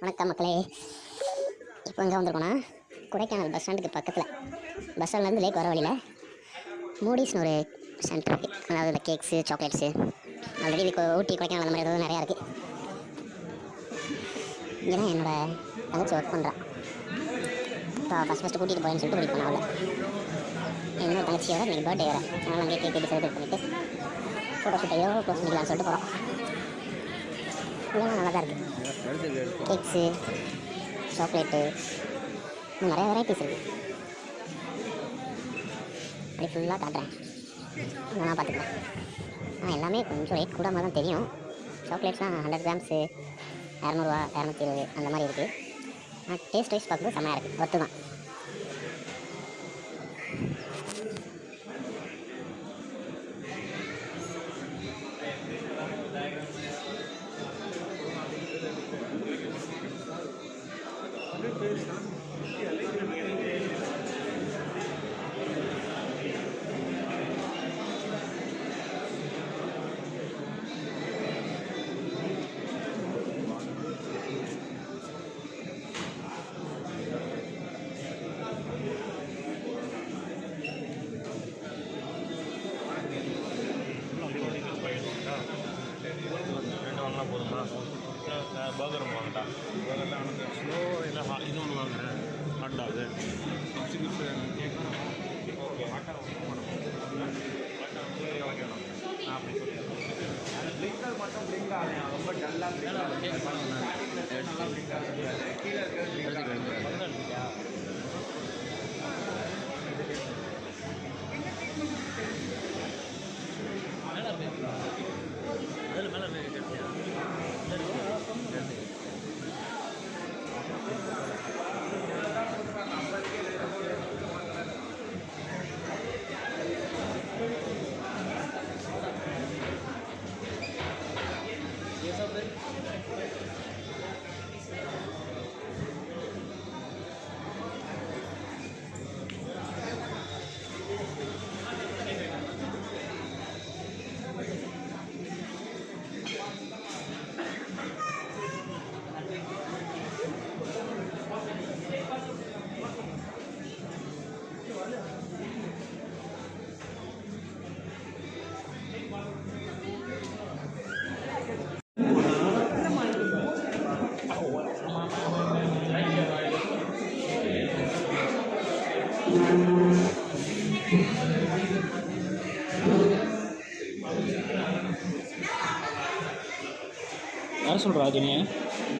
வணக்கம் மக்களே. இப்போ எங்கே வந்திருக்கோன்னா கொடைக்கானல் பஸ் ஸ்டாண்டுக்கு பக்கத்தில், பஸ் ஸ்டாண்ட்லேருந்து லேக் வர வழியில் மூடிஸ்னு ஒரு சென்டர் இருக்குது. அதாவது இந்த கேக்ஸு, சாக்லேட்ஸு, ஆல்ரெடி இதுக்கு ஊட்டி கொடைக்கானல் அந்த மாதிரி ஏதாவது நிறையா இருக்குது. இங்கே தான் என்னோடய தங்கச்சி ஒர்க் பண்ணுறான். இப்போ ஃபஸ்ட்டு கூட்டிகிட்டு போகிறேன்னு சொல்லிட்டு கூட்டிகிட்டு போனாவில் என்னோட தங்கச்சியோட இன்றைக்கி பர்த்டே வேறு, அதனால் அங்கே கேக் வெட்டி செலிப்ரேட் பண்ணிவிட்டு ஃபோட்டோ ஷூட்டையோ க்ளோஸ் பண்ணிக்கலாம்னு சொல்லிட்டு போகிறோம். இதெல்லாம் நல்லா தான் இருக்குது. கேக்ஸு, சாக்லேட்டு, இன்னும் நிறையா வெரைட்டிஸ் இருக்குது. அப்படி ஃபுல்லாக காட்டுறேன், நான் பார்த்துக்கிறேன். எல்லாமே கொஞ்சம் ரேட் கூட தான் தெரியும். சாக்லேட்ஸ்லாம் 100 கிராம்ஸு 200 220 அந்த மாதிரி இருக்குது. ஆனால் டேஸ்ட் வைஸ் பார்க்கும்போது செம்மையாக இருக்குது, ஒர்த்து தான். போதுமா பர்கர் வாங்கட்டா, பர்கர்லாம் வந்து ஸ்லோ இல்லை இன்னொன்று வாங்குறேன் ஹாட் டாகு ஓகே ஹாட்டா வைக்கணும். அப்படி சொல்லி பிளிங்கர் மட்டும் பிளிங்க் ஆகணும், ரொம்ப டல்லாக பிளிங்க் நல்லா பிளிங்க் ஆகுது. கீழே இருக்கிறது யார் சொல்கிறா ஜெனியா?